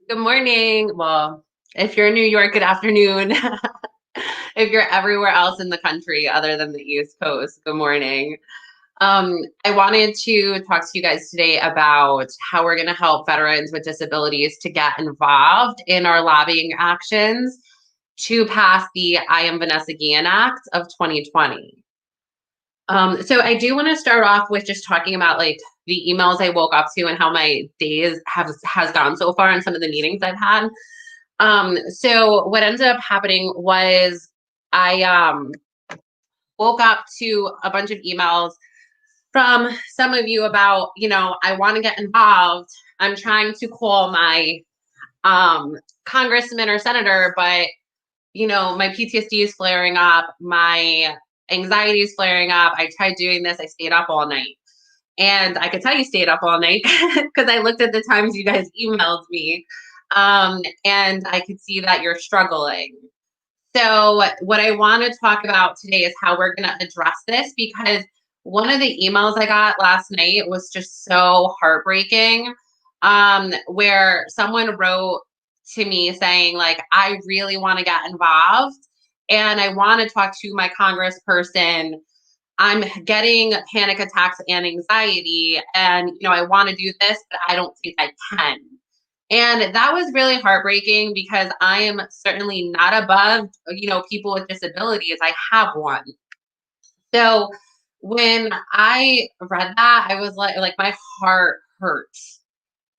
Good morning. Well, if you're in New York, good afternoon. If you're everywhere else in the country other than the East Coast, good morning. I wanted to talk to you guys today about how we're going to help veterans with disabilities to get involved in our lobbying actions to pass the I Am Vanessa Guillen Act of 2020. So I do want to start off with just talking about like the emails I woke up to and how my days has gone so far and some of the meetings I've had. So what ended up happening was I woke up to a bunch of emails from some of you about, I want to get involved. I'm trying to call my congressman or senator, but my PTSD is flaring up, my anxiety is flaring up. I tried doing this, I stayed up all night. And I could tell you stayed up all night because I looked at the times you guys emailed me. And I could see that you're struggling. So, what I want to talk about today is how we're going to address this because one of the emails I got last night was just so heartbreaking. Where someone wrote to me saying, like, I really want to get involved and I want to talk to my congressperson. I'm getting panic attacks and anxiety, and I want to do this, but I don't think I can. And that was really heartbreaking because I am certainly not above, people with disabilities. I have one. So when I read that, I was like my heart hurts.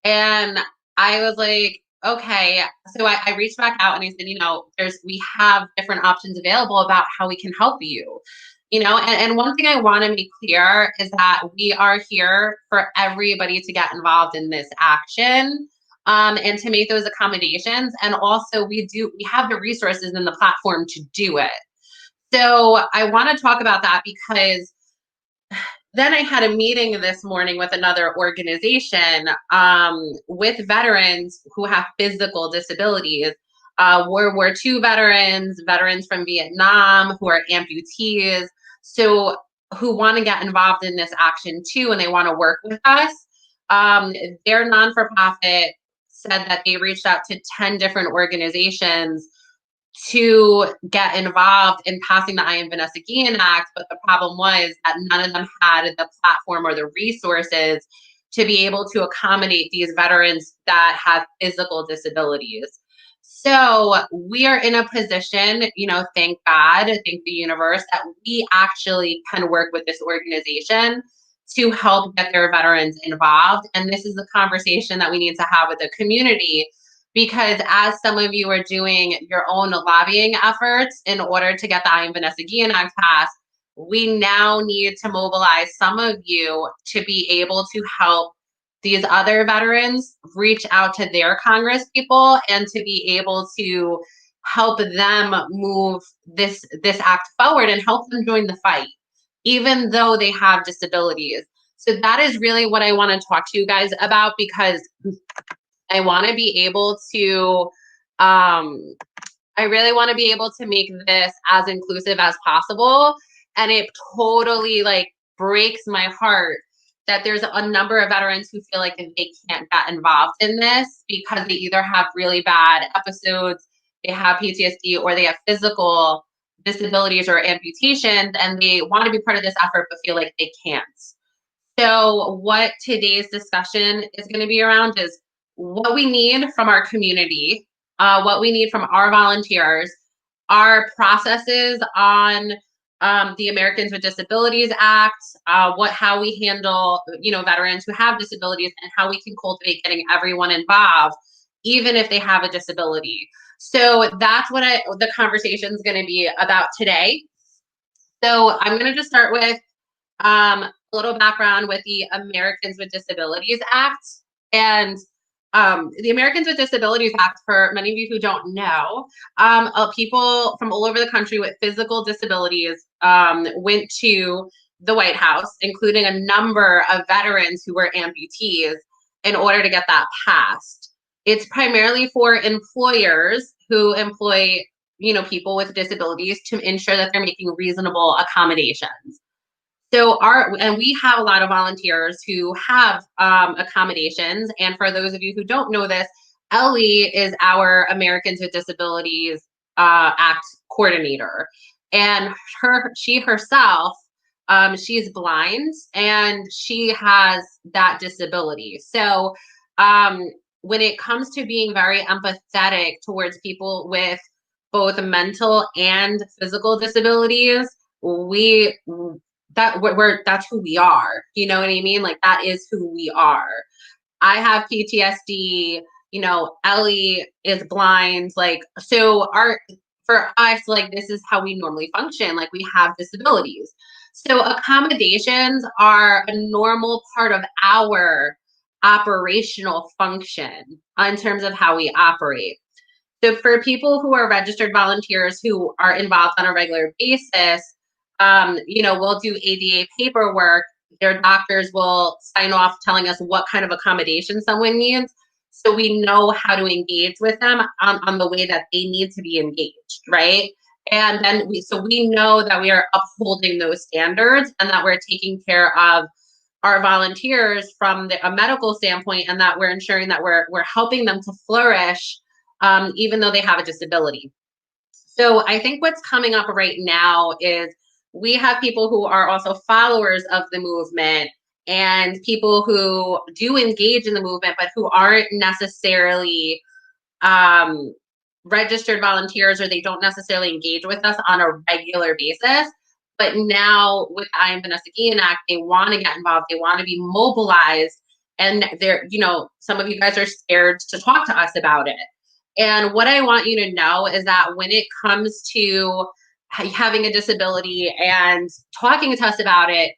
And I was like, okay. So I reached back out and I said, we have different options available about how we can help you. And one thing I want to make clear is that we are here for everybody to get involved in this action, and to make those accommodations. And also we have the resources and the platform to do it. So I want to talk about that because then I had a meeting this morning with another organization, with veterans who have physical disabilities. World War II veterans from Vietnam who are amputees, so who want to get involved in this action too, and they want to work with us. Their non-for-profit said that they reached out to 10 different organizations to get involved in passing the I Am Vanessa Guillen Act, but the problem was that none of them had the platform or the resources to be able to accommodate these veterans that have physical disabilities. So we are in a position, thank God, thank the universe, that we actually can work with this organization to help get their veterans involved. And this is the conversation that we need to have with the community, because as some of you are doing your own lobbying efforts in order to get the I Am Vanessa Guillen Act passed, we now need to mobilize some of you to be able to help these other veterans reach out to their Congress people and to be able to help them move this act forward and help them join the fight, even though they have disabilities. So that is really what I want to talk to you guys about, because I want to be able to, I really want to be able to make this as inclusive as possible. And it totally like breaks my heart that there's a number of veterans who feel like they can't get involved in this because they either have really bad episodes, they have PTSD, or they have physical disabilities or amputations, and they want to be part of this effort but feel like they can't. So what today's discussion is going to be around is what we need from our community, what we need from our volunteers, our processes on the Americans with Disabilities Act, how we handle, veterans who have disabilities, and how we can cultivate getting everyone involved, even if they have a disability. So that's what the conversation is going to be about today. So I'm going to just start with a little background with the Americans with Disabilities Act. And the Americans with Disabilities Act, for many of you who don't know, people from all over the country with physical disabilities went to the White House, including a number of veterans who were amputees, in order to get that passed. It's primarily for employers who employ, people with disabilities to ensure that they're making reasonable accommodations. So we have a lot of volunteers who have accommodations. And for those of you who don't know this, Ellie is our Americans with Disabilities Act coordinator, and she herself, she's blind and she has that disability. So um, when it comes to being very empathetic towards people with both mental and physical disabilities, we that's who we are. You know what I mean? Like that is who we are. I have PTSD, Ellie is blind. Like, so for us, like, this is how we normally function. Like, we have disabilities. So accommodations are a normal part of our operational function in terms of how we operate. So for people who are registered volunteers who are involved on a regular basis, we'll do ADA paperwork. Their doctors will sign off telling us what kind of accommodation someone needs. So we know how to engage with them on the way that they need to be engaged, right? And then we know that we are upholding those standards and that we're taking care of our volunteers from a medical standpoint, and that we're ensuring that we're helping them to flourish, even though they have a disability. So I think what's coming up right now is we have people who are also followers of the movement and people who do engage in the movement, but who aren't necessarily um, registered volunteers, or they don't necessarily engage with us on a regular basis. But now with the Am Vanessa Guillen Act, they want to get involved. They want to be mobilized. And some of you guys are scared to talk to us about it. And what I want you to know is that when it comes to having a disability and talking to us about it,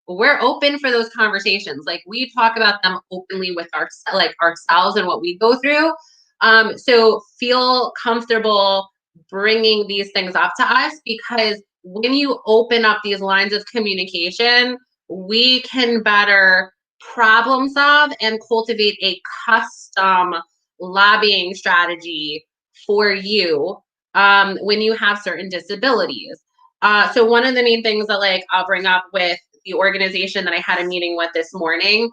we're open for those conversations. Like, we talk about them openly with ourselves and what we go through. So feel comfortable bringing these things up to us, because when you open up these lines of communication, we can better problem solve and cultivate a custom lobbying strategy for you when you have certain disabilities. So one of the main things that I'll bring up with the organization that I had a meeting with this morning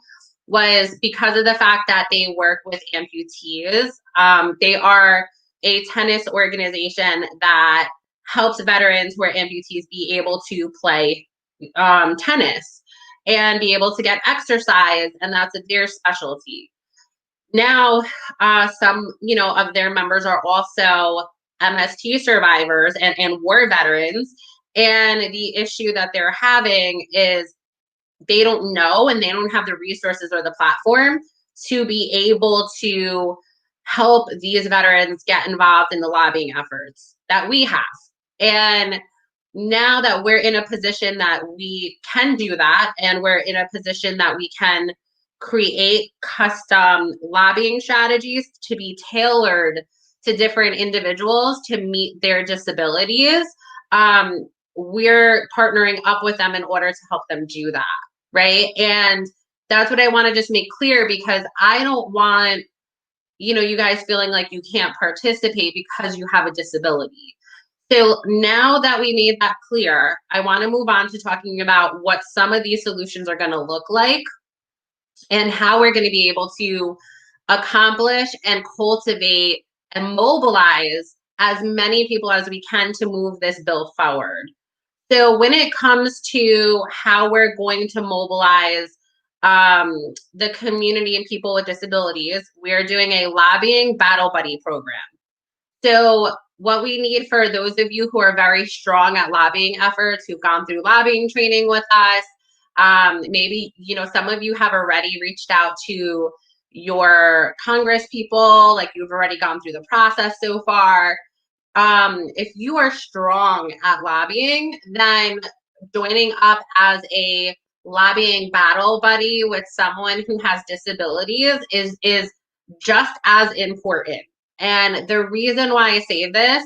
was because of the fact that they work with amputees. They are a tennis organization that helps veterans who are amputees be able to play tennis and be able to get exercise, and that's their specialty. Now, some, of their members are also MST survivors and war veterans. And the issue that they're having is they don't know and they don't have the resources or the platform to be able to help these veterans get involved in the lobbying efforts that we have. And now that we're in a position that we can do that, and we're in a position that we can create custom lobbying strategies to be tailored to different individuals to meet their disabilities, we're partnering up with them in order to help them do that, right? And that's what I want to just make clear, because I don't want, you guys feeling like you can't participate because you have a disability. So now that we made that clear, I want to move on to talking about what some of these solutions are going to look like and how we're going to be able to accomplish and cultivate and mobilize as many people as we can to move this bill forward. So when it comes to how we're going to mobilize the community and people with disabilities, we're doing a lobbying battle buddy program. So what we need, for those of you who are very strong at lobbying efforts, who've gone through lobbying training with us, maybe, some of you have already reached out to your Congress people, like you've already gone through the process so far. If you are strong at lobbying, then joining up as a lobbying battle buddy with someone who has disabilities is just as important. And the reason why I say this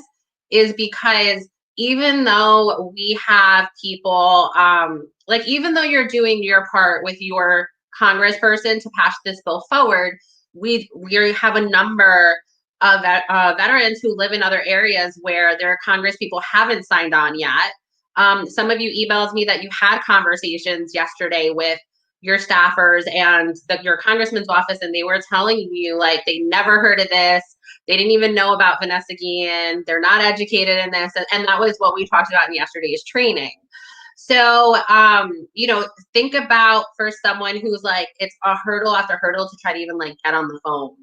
is because even though we have people, even though you're doing your part with your congressperson to pass this bill forward, we have a number of veterans who live in other areas where their Congress people haven't signed on yet. Some of you emailed me that you had conversations yesterday with your staffers and your congressman's office, and they were telling you like they never heard of this. They didn't even know about Vanessa Guillen. They're not educated in this. And that was what we talked about in yesterday's training. So, think about for someone who's like, it's a hurdle after hurdle to try to even like get on the phone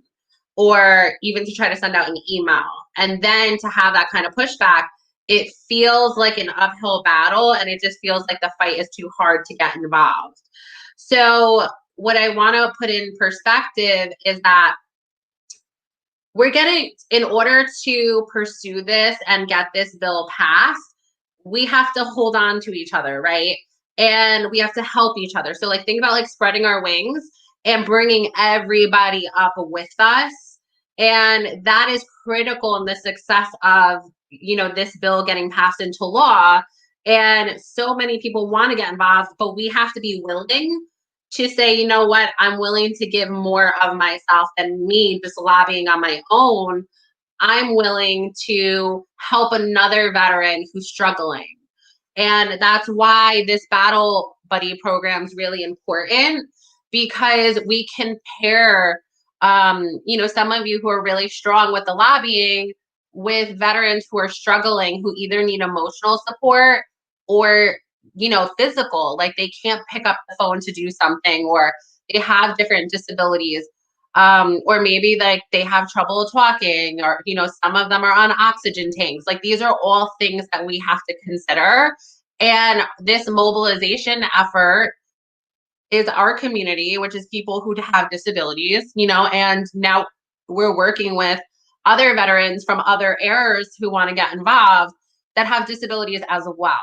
or even to try to send out an email. And then to have that kind of pushback, it feels like an uphill battle and it just feels like the fight is too hard to get involved. So, what I want to put in perspective is that in order to pursue this and get this bill passed, we have to hold on to each other, right? And we have to help each other. So like think about like spreading our wings and bringing everybody up with us. And that is critical in the success of, this bill getting passed into law. And so many people want to get involved, but we have to be willing to say, you know what, I'm willing to give more of myself than me just lobbying on my own. I'm willing to help another veteran who's struggling. And that's why this battle buddy program is really important, because we can pair, some of you who are really strong with the lobbying with veterans who are struggling, who either need emotional support or, physical, like they can't pick up the phone to do something, or they have different disabilities. Or maybe like they have trouble talking, or, some of them are on oxygen tanks. Like these are all things that we have to consider. And this mobilization effort is our community, which is people who have disabilities, and now we're working with other veterans from other eras who want to get involved that have disabilities as well.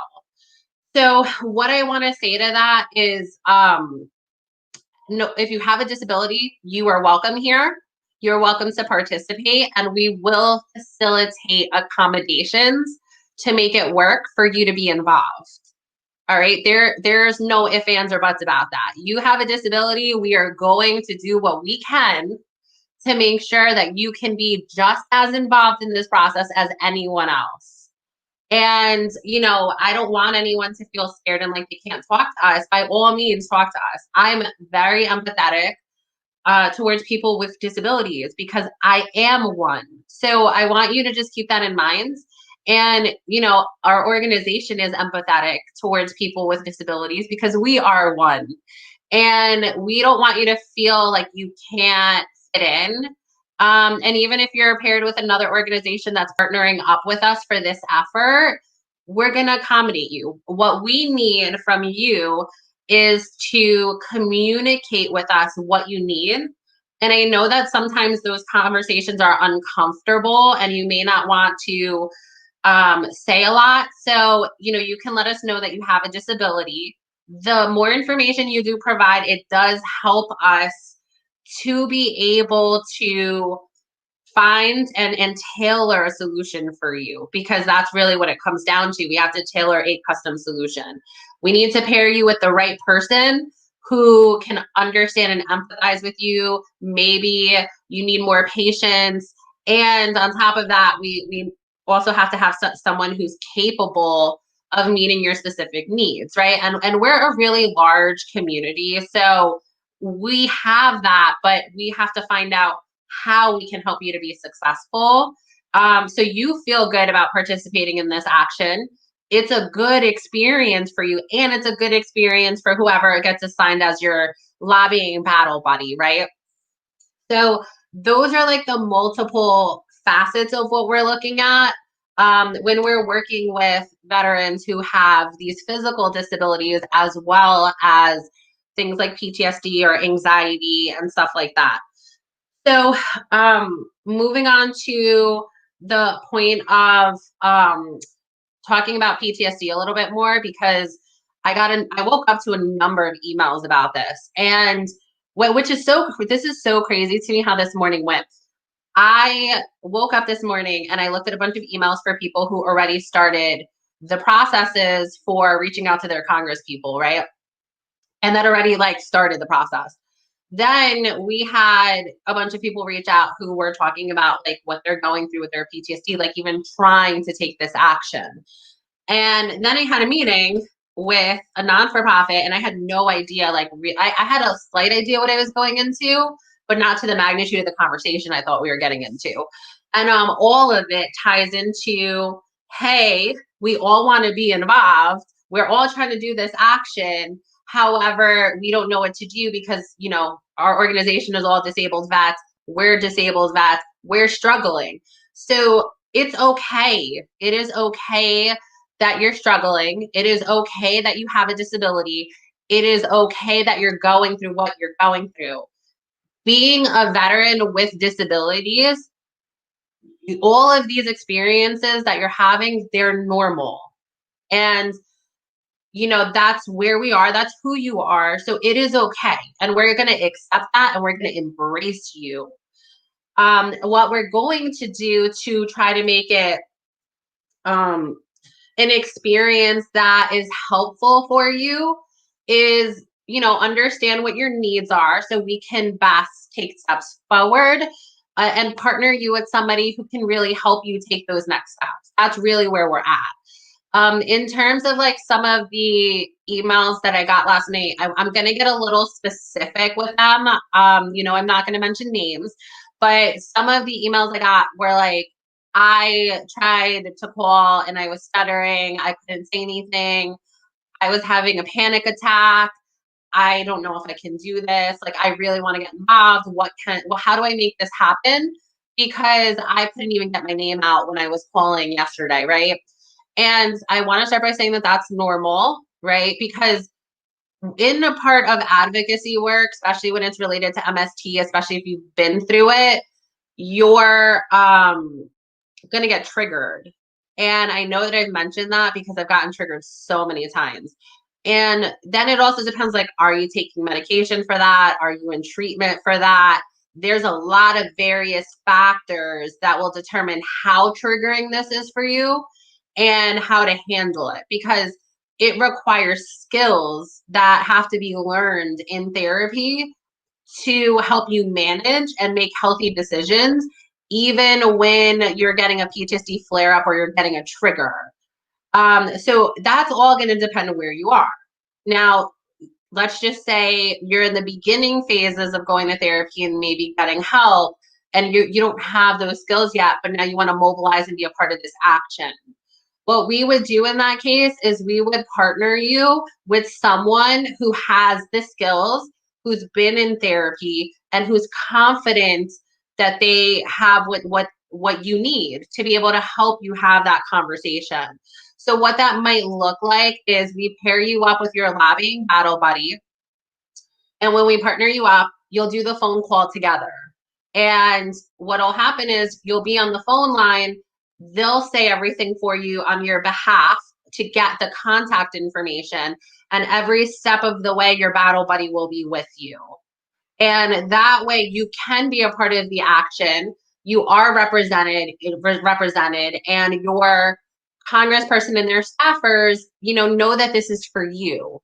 So what I want to say to that is, no, if you have a disability, you are welcome here. You're welcome to participate, and we will facilitate accommodations to make it work for you to be involved. All right, there's no ifs, ands, or buts about that. You have a disability, we are going to do what we can to make sure that you can be just as involved in this process as anyone else. And, I don't want anyone to feel scared and like they can't talk to us. By all means, talk to us. I'm very empathetic towards people with disabilities because I am one. So I want you to just keep that in mind. And, our organization is empathetic towards people with disabilities because we are one. And we don't want you to feel like you can't fit in. And even if you're paired with another organization that's partnering up with us for this effort, we're going to accommodate you. What we need from you is to communicate with us what you need. And I know that sometimes those conversations are uncomfortable and you may not want to say a lot. So, you can let us know that you have a disability. The more information you do provide, it does help us to be able to find and tailor a solution for you, because that's really what it comes down to. We have to tailor a custom solution. We need to pair you with the right person who can understand and empathize with you. Maybe you need more patience. And on top of that, we also have to have someone who's capable of meeting your specific needs, right? And we're a really large community, so we have that, but we have to find out how we can help you to be successful. So you feel good about participating in this action. It's a good experience for you, and it's a good experience for whoever gets assigned as your lobbying battle buddy, right? So those are like the multiple facets of what we're looking at when we're working with veterans who have these physical disabilities, as well as things like PTSD or anxiety and stuff like that. So moving on to the point of talking about PTSD a little bit more, because I woke up to a number of emails about this, and this is so crazy to me how this morning went. I woke up this morning and I looked at a bunch of emails for people who already started the processes for reaching out to their Congress people, right? And that already like started the process. Then we had a bunch of people reach out who were talking about like what they're going through with their PTSD, like even trying to take this action. And then I had a meeting with a non-for-profit, and I had no idea, like, I had a slight idea what I was going into, but not to the magnitude of the conversation I thought we were getting into. And all of it ties into, hey, we all want to be involved. We're all trying to do this action. However, we don't know what to do because, our organization is all disabled vets. We're disabled vets. We're struggling. So it's okay. It is okay that you're struggling. It is okay that you have a disability. It is okay that you're going through what you're going through. Being a veteran with disabilities, all of these experiences that you're having, they're normal. And that's where we are. That's who you are. So it is okay. And we're going to accept that and we're going to embrace you. What we're going to do to try to make it an experience that is helpful for you is, understand what your needs are so we can best take steps forward and partner you with somebody who can really help you take those next steps. That's really where we're at. In terms of like some of the emails that I got last night, I'm going to get a little specific with them. I'm not going to mention names, but some of the emails I got were like, I tried to call and I was stuttering. I couldn't say anything. I was having a panic attack. I don't know if I can do this. Like, I really want to get involved. How do I make this happen? Because I couldn't even get my name out when I was calling yesterday, right? And I want to start by saying that that's normal, right? Because in a part of advocacy work, especially when it's related to MST, especially if you've been through it, you're going to get triggered. And I know that I've mentioned that because I've gotten triggered so many times. And then it also depends, like, are you taking medication for that? Are you in treatment for that? There's a lot of various factors that will determine how triggering this is for you and how to handle it, because it requires skills that have to be learned in therapy to help you manage and make healthy decisions, even when you're getting a PTSD flare up or you're getting a trigger. So that's all going to depend on where you are. Now, let's just say you're in the beginning phases of going to therapy and maybe getting help, and you don't have those skills yet, but now you want to mobilize and be a part of this action. What we would do in that case is we would partner you with someone who has the skills, who's been in therapy, and who's confident that they have what you need to be able to help you have that conversation. So what that might look like is we pair you up with your lobbying battle buddy. And when we partner you up, you'll do the phone call together. And what'll happen is you'll be on the phone line. They'll say everything for you on your behalf to get the contact information. And every step of the way, your battle buddy will be with you. And that way you can be a part of the action. You are represented, and your congressperson and their staffers, know that this is for you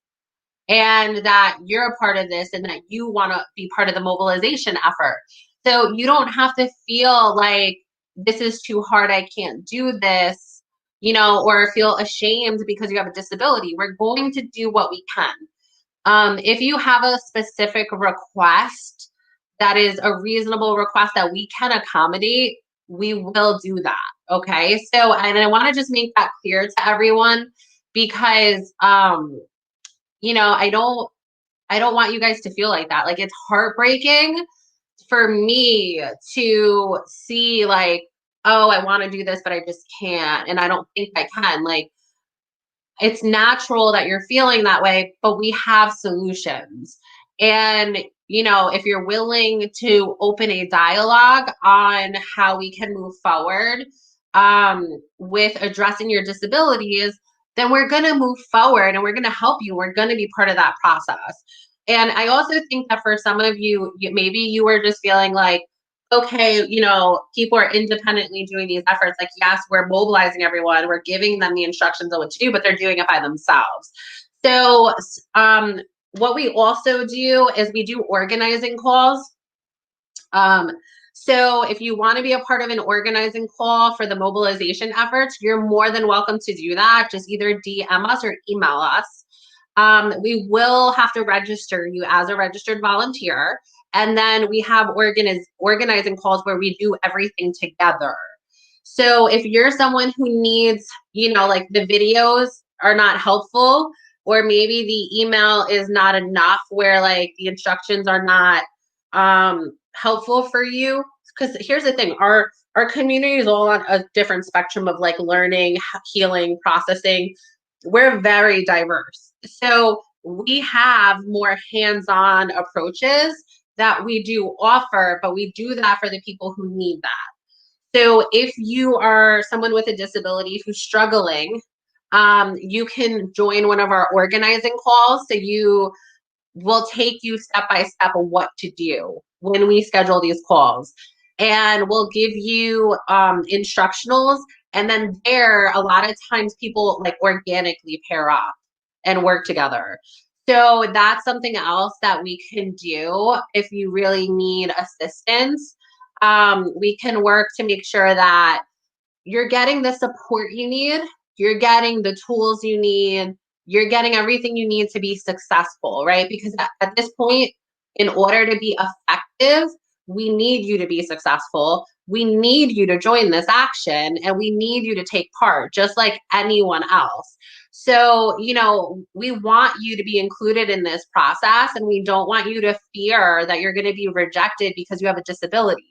and that you're a part of this and that you want to be part of the mobilization effort. So you don't have to feel like this is too hard, I can't do this, or feel ashamed because you have a disability. We're going to do what we can. If you have a specific request that is a reasonable request that we can accommodate, we will do that. Okay. So, and I want to just make that clear to everyone because, I don't want you guys to feel like that. Like, it's heartbreaking for me to see like, oh, I want to do this, but I just can't. And I don't think I can. Like, it's natural that you're feeling that way, but we have solutions. And, if you're willing to open a dialogue on how we can move forward with addressing your disabilities, then we're going to move forward and we're going to help you. We're going to be part of that process. And I also think that for some of you, maybe you were just feeling like, okay, people are independently doing these efforts. Like, yes, we're mobilizing everyone. We're giving them the instructions on what to do, but they're doing it by themselves. So what we also do is we do organizing calls. Um, so if you want to be a part of an organizing call for the mobilization efforts, you're more than welcome to do that. Just either DM us or email us. We will have to register you as a registered volunteer. And then we have organizing calls where we do everything together. So if you're someone who needs, like the videos are not helpful, or maybe the email is not enough where like the instructions are not helpful for you, because here's the thing, our community is all on a different spectrum of like learning, healing, processing. We're very diverse, so we have more hands-on approaches that we do offer, but we do that for the people who need that. So if you are someone with a disability who's struggling, you can join one of our organizing calls. So we'll take you step by step of what to do when we schedule these calls. And we'll give you instructionals. And then there, a lot of times people like organically pair up and work together. So that's something else that we can do if you really need assistance. We can work to make sure that you're getting the support you need, you're getting the tools you need, you're getting everything you need to be successful, right? Because at this point, in order to be effective, we need you to be successful. We need you to join this action, and we need you to take part just like anyone else. So, we want you to be included in this process, and we don't want you to fear that you're going to be rejected because you have a disability.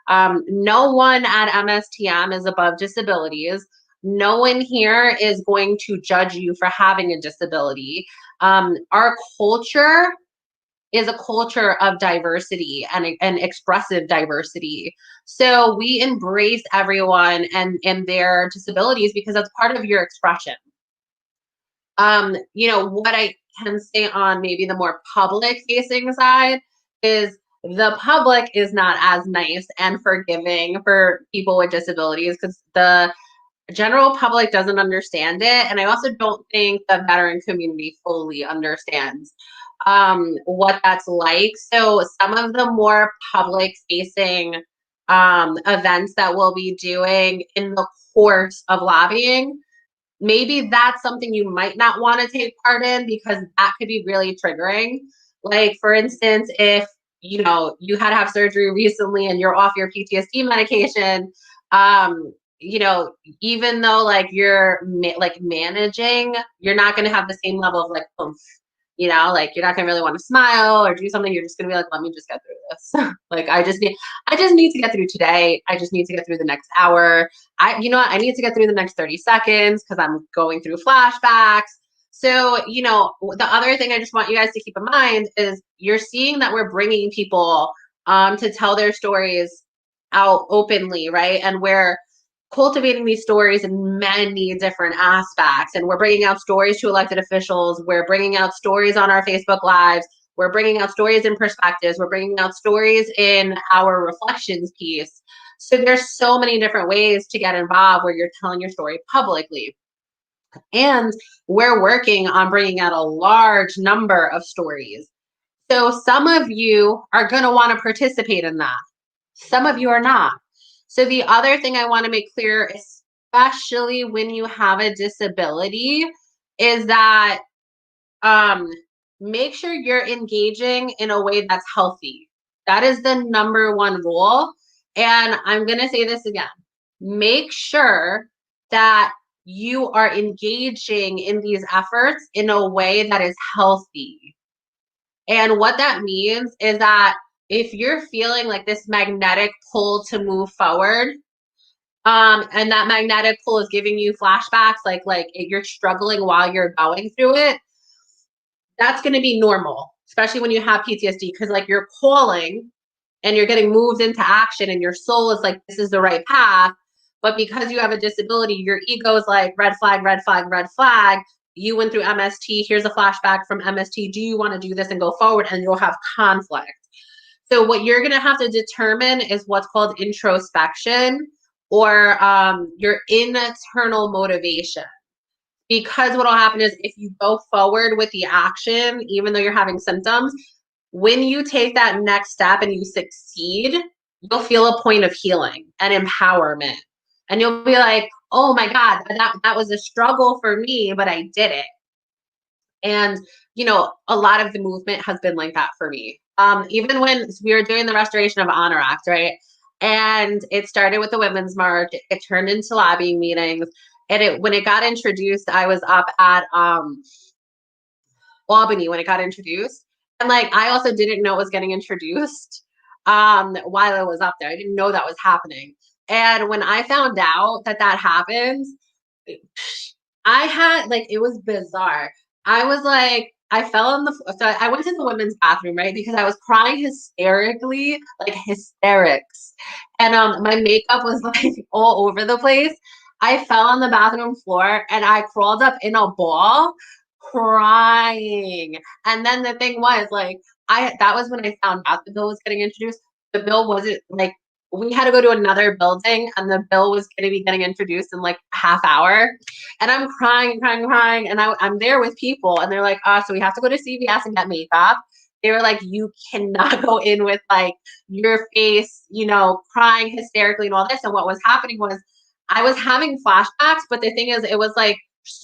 No one at MSTM is above disabilities. No one here is going to judge you for having a disability. Our culture is a culture of diversity and expressive diversity. So we embrace everyone and their disabilities because that's part of your expression. What I can say on maybe the more public facing side is the public is not as nice and forgiving for people with disabilities because the general public doesn't understand it. And I also don't think the veteran community fully understands what that's like. So some of the more public facing events that we'll be doing in the course of lobbying, maybe that's something you might not want to take part in because that could be really triggering. Like, for instance, if you had to have surgery recently and you're off your PTSD medication, um, even though like you're like managing, you're not going to have the same level of like oomph. Like you're not gonna really want to smile or do something. You're just gonna be like, let me just get through this. Like I just need to get through today. I just need to get through the next hour. I need to get through the next 30 seconds because I'm going through flashbacks. So, the other thing I just want you guys to keep in mind is you're seeing that we're bringing people to tell their stories out openly, right? And we're cultivating these stories in many different aspects. And we're bringing out stories to elected officials. We're bringing out stories on our Facebook Lives. We're bringing out stories in perspectives. We're bringing out stories in our reflections piece. So there's so many different ways to get involved where you're telling your story publicly. And we're working on bringing out a large number of stories. So some of you are going to want to participate in that. Some of you are not. So the other thing I want to make clear, especially when you have a disability, is that make sure you're engaging in a way that's healthy. That is the number one rule. And I'm going to say this again. Make sure that you are engaging in these efforts in a way that is healthy. And what that means is that if you're feeling like this magnetic pull to move forward, and that magnetic pull is giving you flashbacks, like you're struggling while you're going through it, that's going to be normal, especially when you have PTSD, because like you're calling and you're getting moved into action and your soul is like, this is the right path. But because you have a disability, your ego is like, red flag, red flag, red flag. You went through MST. Here's a flashback from MST. Do you want to do this and go forward? And you'll have conflict. So what you're going to have to determine is what's called introspection, or your internal motivation. Because what will happen is if you go forward with the action, even though you're having symptoms, When you take that next step and you succeed, you'll feel a point of healing and empowerment. And you'll be like, oh my God, that was a struggle for me, but I did it. And, a lot of the movement has been like that for me. Even when we were doing the Restoration of Honor Act, right? And it started with the Women's March, it turned into lobbying meetings. And when it got introduced, I was up at Albany when it got introduced. And like, I also didn't know it was getting introduced while I was up there. I didn't know that was happening. And when I found out that happened, I had like, it was bizarre. I was like, I fell in so I went to the women's bathroom, right? Because I was crying hysterically, like hysterics. And my makeup was like all over the place. I fell on the bathroom floor and I crawled up in a ball crying. And then the thing was like, that was when I found out the bill was getting introduced. The bill wasn't like, we had to go to another building and the bill was going to be getting introduced in like a half hour. And I'm crying and crying and crying. And I'm there with people and they're like, oh, so we have to go to CVS and get makeup. They were like, you cannot go in with like your face, crying hysterically and all this. And what was happening was I was having flashbacks, but the thing is, it was like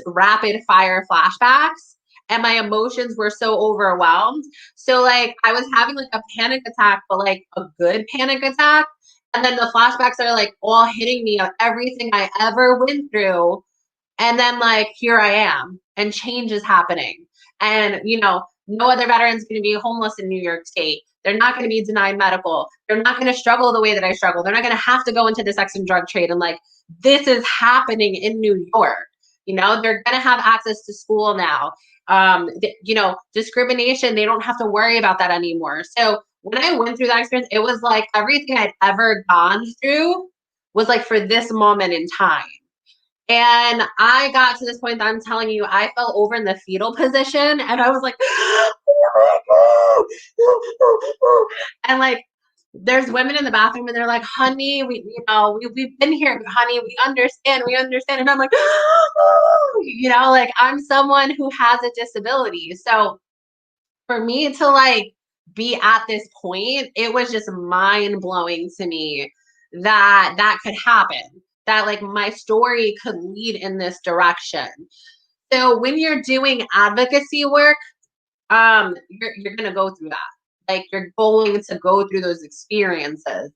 rapid fire flashbacks. And my emotions were so overwhelmed. So like I was having like a panic attack, but like a good panic attack. And then the flashbacks are like all hitting me of everything I ever went through. And then like here I am and change is happening. And no other veteran's going to be homeless in New York State. They're not going to be denied medical. They're not going to struggle the way that I struggle. They're not going to have to go into the sex and drug trade. And like this is happening in New York. They're going to have access to school now. Discrimination, they don't have to worry about that anymore. So when I went through that experience, it was like everything I'd ever gone through was like for this moment in time. And I got to this point that I'm telling you, I fell over in the fetal position and I was like, and like, there's women in the bathroom and they're like, honey, we've been here, honey, we understand. And I'm like, like I'm someone who has a disability. So for me to like be at this point, it was just mind blowing to me that could happen, that like my story could lead in this direction. So when you're doing advocacy work, you're gonna go through that. Like you're going to go through those experiences.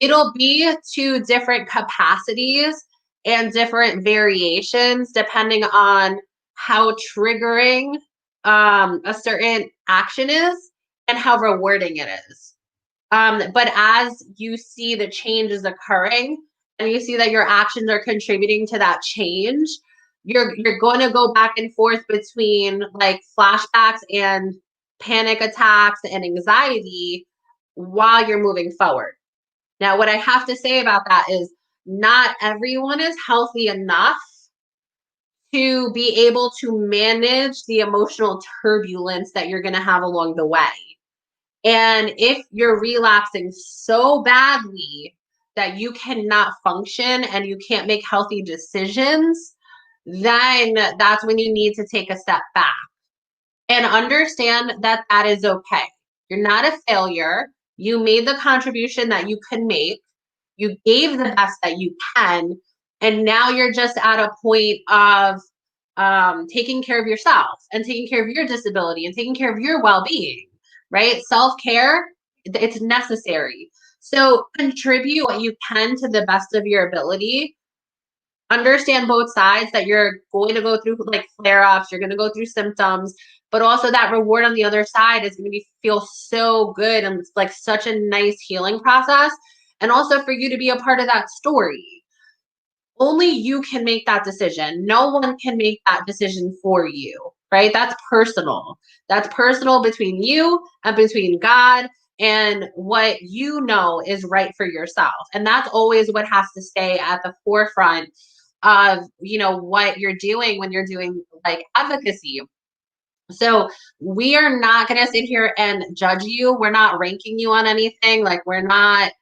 It'll be to different capacities and different variations depending on how triggering a certain action is and how rewarding it is. But as you see the changes occurring and you see that your actions are contributing to that change, you're going to go back and forth between like flashbacks and panic attacks and anxiety while you're moving forward. Now, what I have to say about that is not everyone is healthy enough to be able to manage the emotional turbulence that you're going to have along the way. And if you're relapsing so badly that you cannot function and you can't make healthy decisions, then that's when you need to take a step back and understand that that is okay. You're not a failure. You made the contribution that you can make. You gave the best that you can. And now you're just at a point of taking care of yourself and taking care of your disability and taking care of your well-being, right? Self-care, it's necessary. So contribute what you can to the best of your ability. Understand both sides, that you're going to go through like flare-ups, you're going to go through symptoms, but also that reward on the other side is going to feel so good, and it's like such a nice healing process. And also for you to be a part of that story. Only you can make that decision. No one can make that decision for you, right? That's personal. That's personal between you and between God and what you know is right for yourself. And that's always what has to stay at the forefront of, what you're doing when you're doing like advocacy. So we are not going to sit here and judge you. We're not ranking you on anything. Like we're not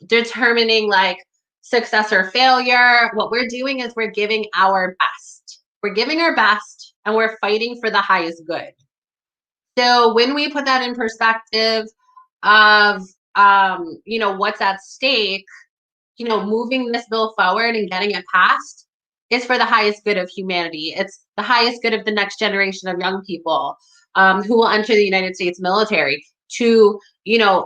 determining like success or failure. What we're doing is we're giving our best. We're giving our best and we're fighting for the highest good. So when we put that in perspective of, what's at stake, moving this bill forward and getting it passed is for the highest good of humanity. It's the highest good of the next generation of young people who will enter the United States military to,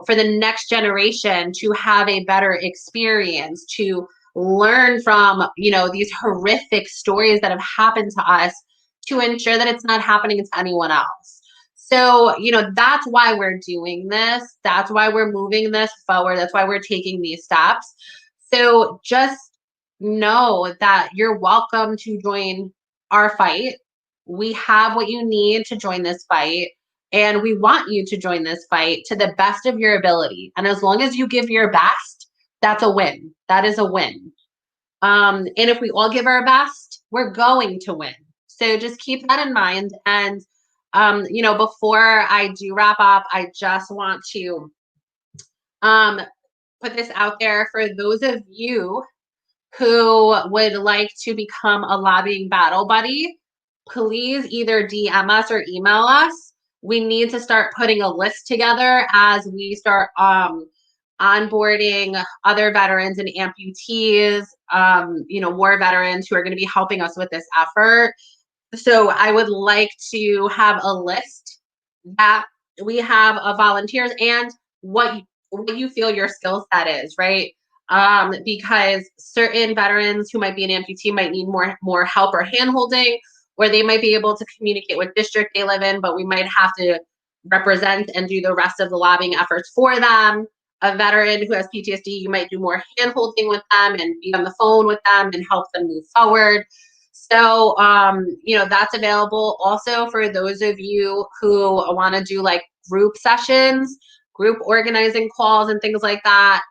for the next generation to have a better experience, to learn from, these horrific stories that have happened to us to ensure that it's not happening to anyone else. So, that's why we're doing this. That's why we're moving this forward. That's why we're taking these steps. So just know that you're welcome to join our fight. We have what you need to join this fight, and we want you to join this fight to the best of your ability. And as long as you give your best, that's a win. That is a win. And if we all give our best, we're going to win. So just keep that in mind. And, before I do wrap up, I just want to put this out there for those of you who would like to become a lobbying battle buddy. Please either DM us or email us. We need to start putting a list together as we start onboarding other veterans and amputees, war veterans who are going to be helping us with this effort. So I would like to have a list that we have of volunteers and what you feel your skill set is, right? Because certain veterans who might be an amputee might need more help or handholding, or they might be able to communicate with district they live in, but we might have to represent and do the rest of the lobbying efforts for them. A veteran who has PTSD, you might do more handholding with them and be on the phone with them and help them move forward. So, that's available also for those of you who want to do like group sessions, group organizing calls and things like that.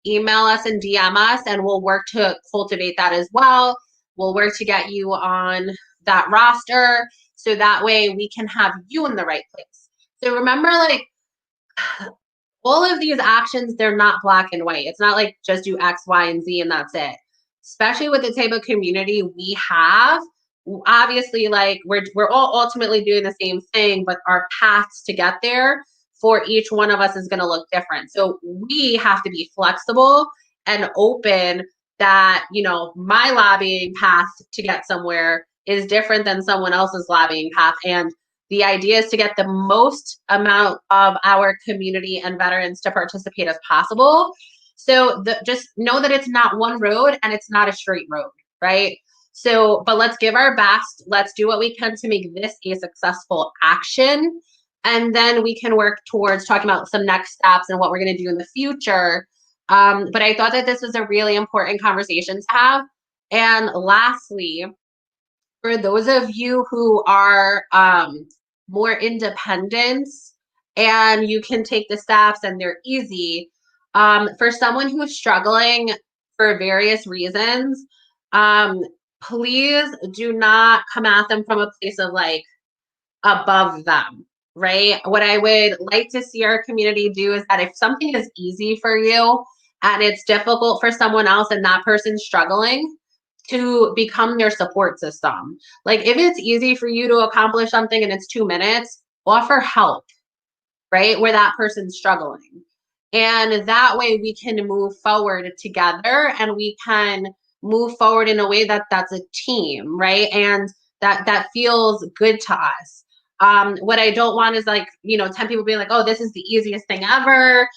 Email us and DM us, and we'll work to cultivate that as well. We'll work to get you on that roster so that way we can have you in the right place. So remember, like, all of these actions, they're not black and white. It's not like just do X, Y, and Z and that's it. Especially with the type of community we have, obviously, like we're all ultimately doing the same thing, but our paths to get there for each one of us is going to look different. So we have to be flexible and open that, my lobbying path to get somewhere is different than someone else's lobbying path. And the idea is to get the most amount of our community and veterans to participate as possible. So just know that it's not one road and it's not a straight road, right? So, but let's give our best. Let's do what we can to make this a successful action. And then we can work towards talking about some next steps and what we're going to do in the future. But I thought that this was a really important conversation to have. And lastly, for those of you who are more independent and you can take the steps and they're easy, for someone who is struggling for various reasons, please do not come at them from a place of like above them, right? What I would like to see our community do is that if something is easy for you and it's difficult for someone else and that person's struggling, to become their support system. Like if it's easy for you to accomplish something and it's 2 minutes, offer help, right? Where that person's struggling. And that way we can move forward together and we can move forward in a way that that's a team, right? And that feels good to us. What I don't want is like, 10 people being like, oh, this is the easiest thing ever.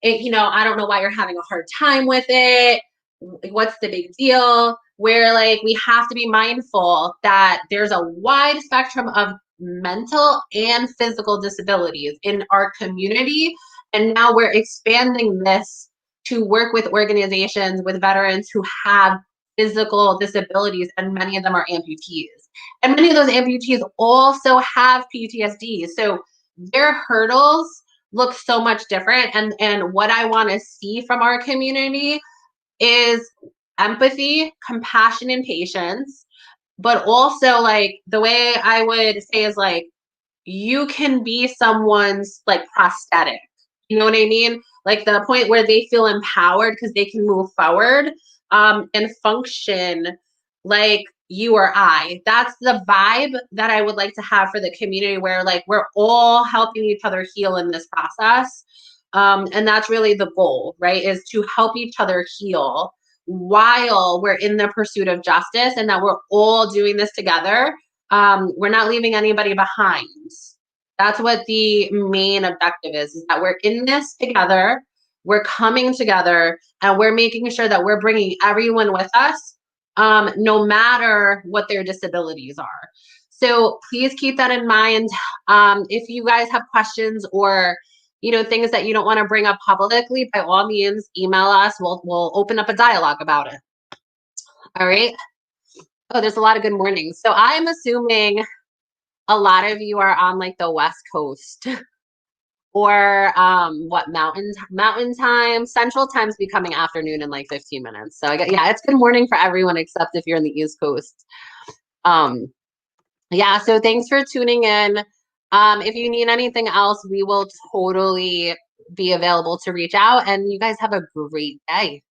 I don't know why you're having a hard time with it. What's the big deal? Where like we have to be mindful that there's a wide spectrum of mental and physical disabilities in our community. And now we're expanding this to work with organizations with veterans who have physical disabilities, and many of them are amputees. And many of those amputees also have PTSD. So their hurdles look so much different. And what I want to see from our community is empathy, compassion, and patience. But also, like, the way I would say is like, you can be someone's like prosthetic. You know what I mean? Like the point where they feel empowered because they can move forward and function like you or I. That's the vibe that I would like to have for the community, where like we're all helping each other heal in this process. And that's really the goal, right? Is to help each other heal while we're in the pursuit of justice, and that we're all doing this together. We're not leaving anybody behind. That's what the main objective is that we're in this together, we're coming together, and we're making sure that we're bringing everyone with us, no matter what their disabilities are. So please keep that in mind. If you guys have questions or things that you don't want to bring up publicly, by all means, email us. We'll open up a dialogue about it. All right. Oh, there's a lot of good mornings. So I'm assuming a lot of you are on like the West Coast or what, mountain time. Central time's becoming afternoon in like 15 minutes. So yeah, it's good morning for everyone except if you're in the East Coast. Yeah, so thanks for tuning in. If you need anything else, we will totally be available to reach out, and you guys have a great day.